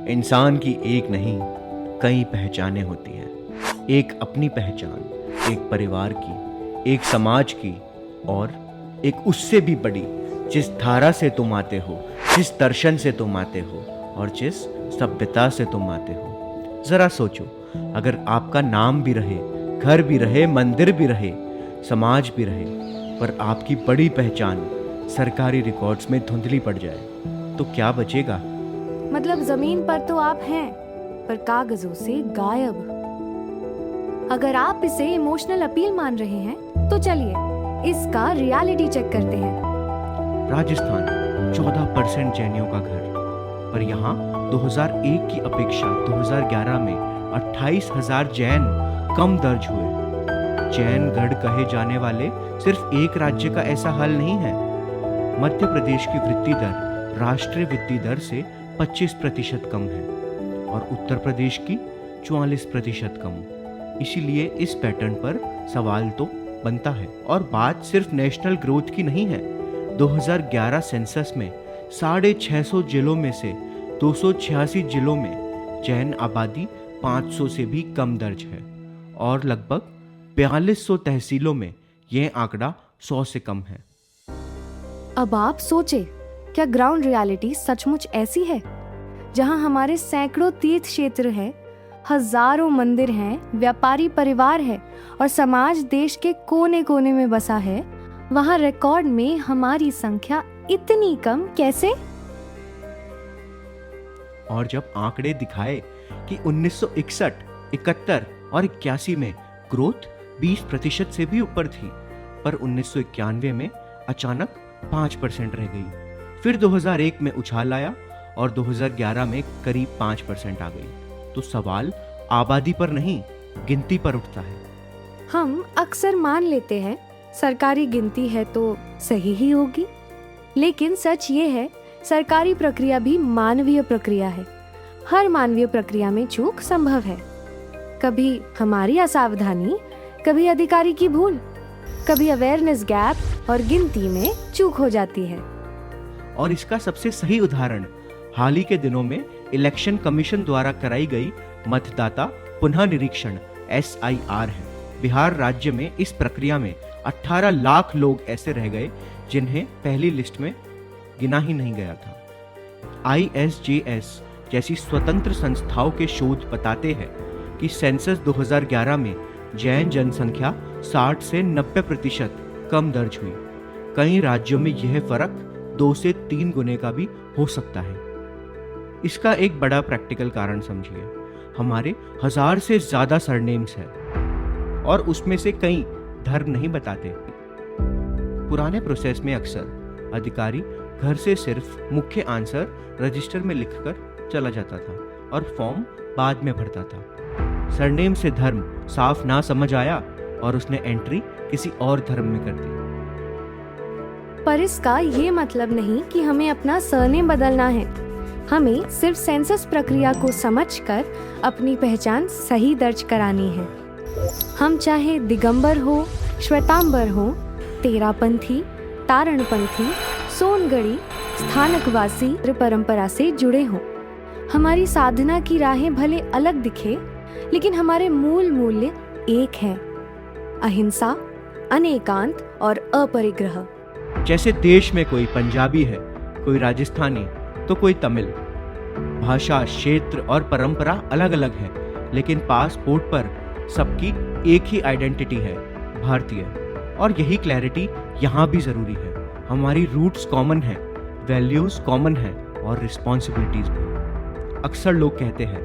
इंसान की एक नहीं कई पहचानें होती हैं। एक अपनी पहचान, एक परिवार की, एक समाज की और एक उससे भी बड़ी, जिस धारा से तुम आते हो, जिस दर्शन से तुम आते हो और जिस सभ्यता से तुम आते हो। जरा सोचो, अगर आपका नाम भी रहे, घर भी रहे, मंदिर भी रहे, समाज भी रहे, पर आपकी बड़ी पहचान सरकारी रिकॉर्ड्स में धुंधली पड़ जाए तो क्या बचेगा? मतलब जमीन पर तो आप हैं, पर कागजों से गायब। अगर आप इसे इमोशनल अपील मान रहे हैं तो चलिए इसका रियलिटी चेक करते हैं। राजस्थान 14% जैनियों का घर, पर यहाँ 2001 की अपेक्षा 2011 में 28,000 जैन कम दर्ज हुए। जैन गढ़ कहे जाने वाले सिर्फ एक राज्य का ऐसा हाल नहीं है। मध्य प्रदेश की वृद्धि दर राष्ट्रीय वृद्धि दर से 25% कम है और उत्तर प्रदेश की 44% कम। इसीलिए इस पैटर्न पर सवाल तो बनता है। और बात सिर्फ नेशनल ग्रोथ की नहीं है। 2011 सेंसस में 650 जिलों में से 286 जिलों में जैन आबादी 500 से भी कम दर्ज है और लगभग 4200 तहसीलों में यह आंकड़ा 100 से कम है। अब आप सोचे, क्या ग्राउंड रियलिटी सचमुच ऐसी है? जहां हमारे सैकड़ों तीर्थ क्षेत्र है, हजारों मंदिर हैं, व्यापारी परिवार है और समाज देश के कोने कोने में बसा है, वहां रिकॉर्ड में हमारी संख्या इतनी कम कैसे? और जब आंकड़े दिखाए कि 1961, 71 और 81 में ग्रोथ 20% से भी ऊपर थी, पर 1991 में अचानक 5% रह गई। फिर 2001 में उछाल आया और 2011 में करीब 5% आ गई। तो सवाल आबादी पर नहीं, गिनती पर उठता है। हम अक्सर मान लेते हैं सरकारी गिनती है तो सही ही होगी, लेकिन सच ये है सरकारी प्रक्रिया भी मानवीय प्रक्रिया है। हर मानवीय प्रक्रिया में चूक संभव है। कभी हमारी असावधानी, कभी अधिकारी की भूल, कभी अवेयरनेस गैप और गिनती में चूक हो जाती है। और इसका सबसे सही उदाहरण हाल ही के दिनों में इलेक्शन कमीशन द्वारा कराई गई मतदाता पुनः निरीक्षण SIR है। बिहार राज्य में इस प्रक्रिया में 18 लाख लोग ऐसे रह गए जिन्हें पहली लिस्ट में गिना ही नहीं गया था। ISJS जैसी स्वतंत्र संस्थाओं के शोध बताते हैं कि सेंसस 2011 में जैन जनसंख्या 60 से 90% कम दर्ज हुई। कई राज्यों में यह फर्क 2 से 3 गुने का भी हो सकता है। इसका एक बड़ा प्रैक्टिकल कारण समझिए, हमारे 1000 से ज्यादा सरनेम्स हैं और उसमें से कई धर्म नहीं बताते। पुराने प्रोसेस में अक्सर अधिकारी घर से सिर्फ मुख्य आंसर रजिस्टर में लिखकर चला जाता था और फॉर्म बाद में भरता था। सरनेम से धर्म साफ ना समझ आया और उसने एंट्री किसी और धर्म में कर दी। पर इसका ये मतलब नहीं कि हमें अपना सरनेम बदलना है। हमें सिर्फ सेंसस प्रक्रिया को समझकर अपनी पहचान सही दर्ज करानी है। हम चाहे दिगंबर हो, श्वेतांबर हो, तेरापंथी, तारणपंथी, सोनगढ़ी, स्थानकवासी परंपरा से जुड़े हों। हमारी साधना की राहें भले अलग दिखे, लेकिन हमारे मूल मूल्य एक हैं: अहिंसा, अनेकांत और अपरिग्रह। जैसे देश में कोई पंजाबी है, कोई राजस्थानी तो कोई तमिल। भाषा, क्षेत्र और परंपरा अलग अलग है, लेकिन पासपोर्ट पर सबकी एक ही आइडेंटिटी है, भारतीय। और यही क्लैरिटी यहाँ भी जरूरी है। हमारी रूट्स कॉमन है, वैल्यूज कॉमन है और रिस्पॉन्सिबिलिटीज भी। अक्सर लोग कहते हैं,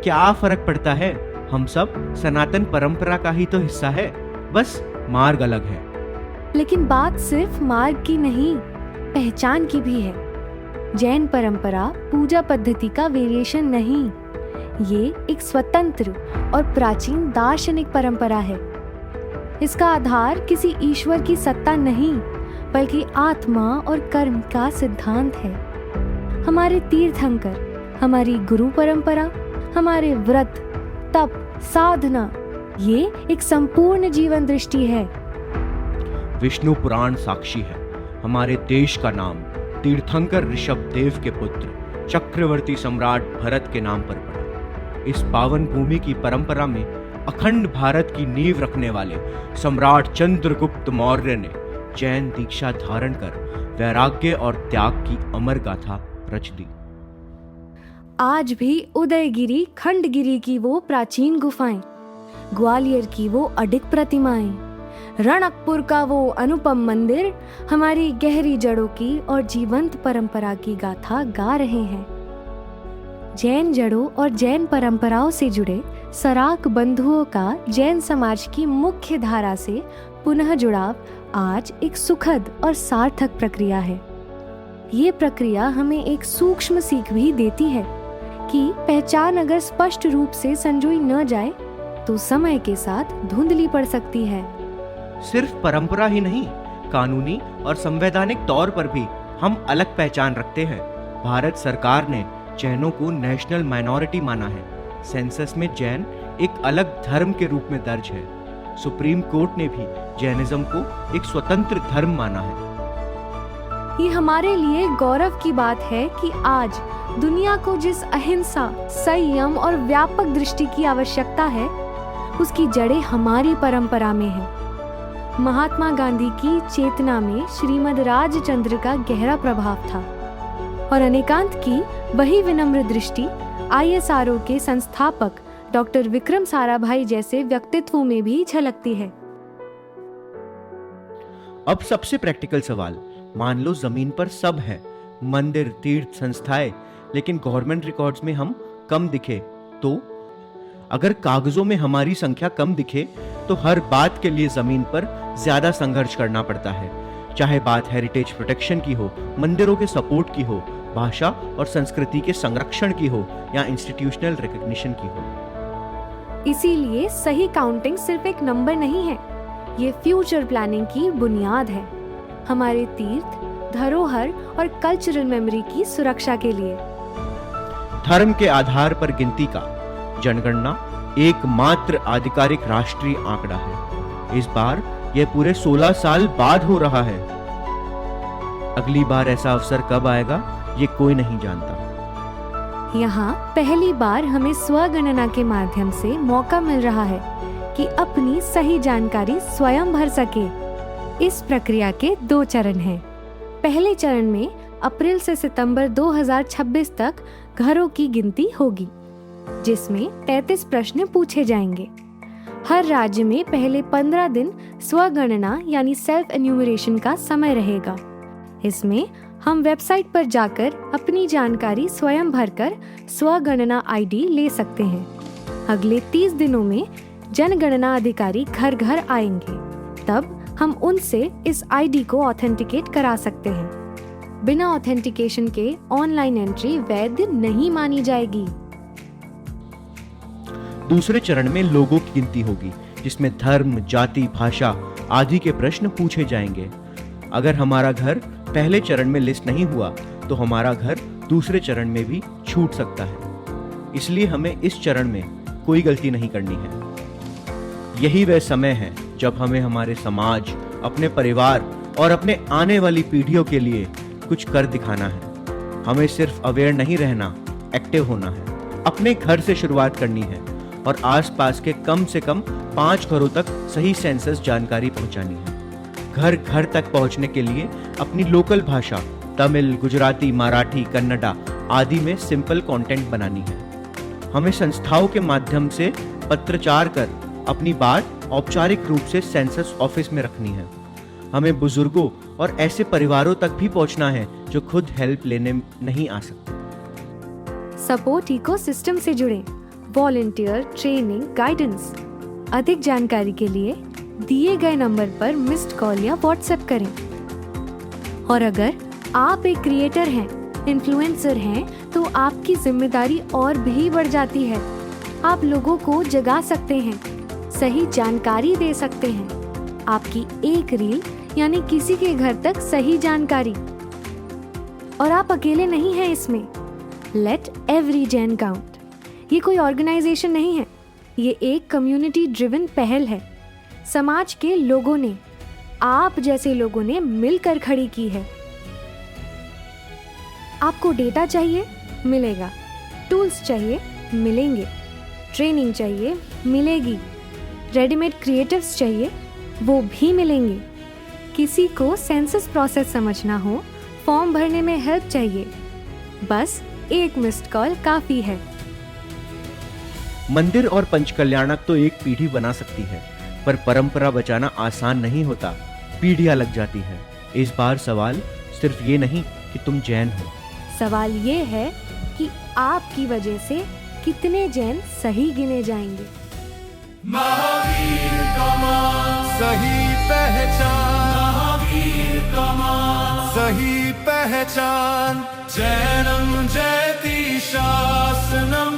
क्या फर्क पड़ता है, हम सब सनातन परंपरा का ही तो हिस्सा है, बस मार्ग अलग है। लेकिन बात सिर्फ मार्ग की नहीं, पहचान की भी है। जैन परंपरा पूजा पद्धति का वेरिएशन नहीं, ये एक स्वतंत्र और प्राचीन दार्शनिक परंपरा है। इसका आधार किसी ईश्वर की सत्ता नहीं, बल्कि आत्मा और कर्म का सिद्धांत है। हमारे तीर्थंकर, हमारी गुरु परंपरा, हमारे व्रत, तप, साधना, ये एक संपूर्ण जीवन दृष्टि है। विष्णु पुराण साक्षी है। हमारे देश का नाम तीर्थंकर ऋषभ देव के पुत्र चक्रवर्ती सम्राट भरत के नाम पर पड़ा। इस पावन भूमि की परंपरा में अखंड भारत की नींव रखने वाले सम्राट चंद्रगुप्त मौर्य ने जैन दीक्षा धारण कर वैराग्य और त्याग की अमर गाथा रच दी। आज भी उदयगिरी खंडगिरी की वो प्राचीन गुफाएं, ग्वालियर की वो अडिग प्रतिमाएं, रणकपुर का वो अनुपम मंदिर हमारी गहरी जड़ों की और जीवंत परंपरा की गाथा गा रहे हैं। जैन जड़ों और जैन परंपराओं से जुड़े सराक बंधुओं का जैन समाज की मुख्य धारा से पुनः जुड़ाव आज एक सुखद और सार्थक प्रक्रिया है। ये प्रक्रिया हमें एक सूक्ष्म सीख भी देती है कि पहचान अगर स्पष्ट रूप से संजोई न जाए तो समय के साथ धुंधली पड़ सकती है। सिर्फ परंपरा ही नहीं, कानूनी और संवैधानिक तौर पर भी हम अलग पहचान रखते हैं। भारत सरकार ने जैनों को नेशनल माइनॉरिटी माना है। सेंसस में जैन एक अलग धर्म के रूप में दर्ज है। सुप्रीम कोर्ट ने भी जैनिज्म को एक स्वतंत्र धर्म माना है। ये हमारे लिए गौरव की बात है कि आज दुनिया को जिस अहिंसा, संयम और व्यापक दृष्टि की आवश्यकता है, उसकी जड़ें हमारी परंपरा में है। महात्मा गांधी की चेतना में श्रीमद राजचंद्र का गहरा प्रभाव था और अनेकांत की वही विनम्र दृष्टि ISRO के संस्थापक डॉक्टर विक्रम साराभाई जैसे व्यक्तित्वों में भी झलकती है। अब सबसे प्रैक्टिकल सवाल, मान लो जमीन पर सब है, मंदिर, तीर्थ, संस्थाएं, लेकिन गवर्नमेंट रिकॉर्ड्स में हम कम दिखे तो? अगर कागजों में हमारी संख्या कम दिखे तो हर बात के लिए जमीन पर ज्यादा संघर्ष करना पड़ता है, चाहे बात हेरिटेज प्रोटेक्शन की हो, मंदिरों के सपोर्ट की हो, भाषा और संस्कृति के संरक्षण की हो या इंस्टीट्यूशनल रिकॉग्निशन की हो। इसीलिए सही काउंटिंग सिर्फ एक नंबर नहीं है, ये फ्यूचर प्लानिंग की बुनियाद है, हमारे तीर्थ, धरोहर और कल्चरल मेमोरी की सुरक्षा के लिए। धर्म के आधार पर गिनती का जनगणना एकमात्र आधिकारिक राष्ट्रीय आंकड़ा है। इस बार यह पूरे 16 साल बाद हो रहा है। अगली बार ऐसा अवसर कब आएगा ये कोई नहीं जानता। यहाँ पहली बार हमें स्वगणना के माध्यम से मौका मिल रहा है कि अपनी सही जानकारी स्वयं भर सके। इस प्रक्रिया के 2 चरण हैं। पहले चरण में अप्रैल से सितंबर 2026 तक घरों की गिनती होगी, जिसमें 33 प्रश्न पूछे जाएंगे। हर राज्य में पहले 15 दिन स्वगणना यानी सेल्फ एन्यूमरेशन का समय रहेगा। इसमें हम वेबसाइट पर जाकर अपनी जानकारी स्वयं भरकर स्वगणना ID ले सकते हैं। अगले 30 दिनों में जनगणना अधिकारी घर घर आएंगे, तब हम उनसे इस ID को ऑथेंटिकेट करा सकते हैं। बिना ऑथेंटिकेशन के ऑनलाइन एंट्री वैध नहीं मानी जाएगी। दूसरे चरण में लोगों की गिनती होगी, जिसमें धर्म, जाति, भाषा आदि के प्रश्न पूछे जाएंगे। अगर हमारा घर पहले चरण में लिस्ट नहीं हुआ तो हमारा घर दूसरे चरण में भी छूट सकता है। इसलिए हमें इस चरण में कोई गलती नहीं करनी है। यही वह समय है जब हमें हमारे समाज, अपने परिवार और अपने आने वाली पीढ़ियों के लिए कुछ कर दिखाना है। हमें सिर्फ अवेयर नहीं रहना, एक्टिव होना है। अपने घर से शुरुआत करनी है और आसपास के कम से कम 5 घरों तक सही सेंसस जानकारी पहुंचानी है। घर घर तक पहुंचने के लिए अपनी लोकल भाषा तमिल, गुजराती, मराठी, कन्नड़ा आदि में सिंपल कंटेंट बनानी है। हमें संस्थाओं के माध्यम से पत्रचार कर अपनी बात औपचारिक रूप से सेंसस ऑफिस में रखनी है। हमें बुजुर्गों और ऐसे परिवारों तक भी पहुंचना है जो खुद हेल्प लेने नहीं आ सकते। सपोर्ट इकोसिस्टम से जुड़े, वॉलंटियर, ट्रेनिंग, गाइडेंस। अधिक जानकारी के लिए दिए गए नंबर पर मिस्ड कॉल या व्हाट्सएप करें। और अगर आप एक क्रिएटर हैं, इन्फ्लुएंसर हैं, तो आपकी जिम्मेदारी और भी बढ़ जाती है। आप लोगों को जगा सकते हैं, सही जानकारी दे सकते हैं। आपकी एक रील यानी किसी के घर तक सही जानकारी। और आप अकेले नहीं हैं इसमें। Let every Jain count. ये कोई ऑर्गेनाइजेशन नहीं है, ये एक कम्युनिटी ड्रिवन पहल है। समाज के लोगों ने, आप जैसे लोगों ने मिलकर खड़ी की है। आपको डेटा चाहिए मिलेगा। टूल्स चाहिए, मिलेंगे। ट्रेनिंग चाहिए, मिलेगी। रेडीमेड क्रिएटिव्स चाहिए, वो भी मिलेंगे। किसी को सेंसस प्रोसेस समझना हो, फॉर्म भरने में हेल्प चाहिए, बस एक मिस्ड कॉल काफ़ी है। मंदिर और पंचकल्याणक तो एक पीढ़ी बना सकती है, पर परंपरा बचाना आसान नहीं होता, पीढ़ियां लग जाती है। इस बार सवाल सिर्फ ये नहीं कि तुम जैन हो, सवाल ये है कि आपकी वजह से कितने जैन सही गिने जाएंगे। महावीर का मान सही पहचान, महावीर का मान सही पहचान। जैनम जयति शासनम,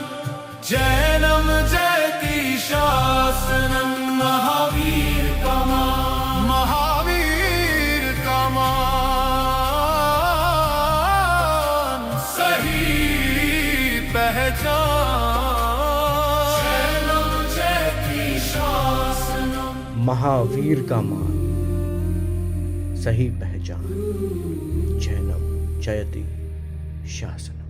जैनम जयति शासनम। महावीर का मान, महावीर का मान सही पहचान। जैनम जयति शासनम, महावीर का मान सही पहचान। जैनम जयति शासनम।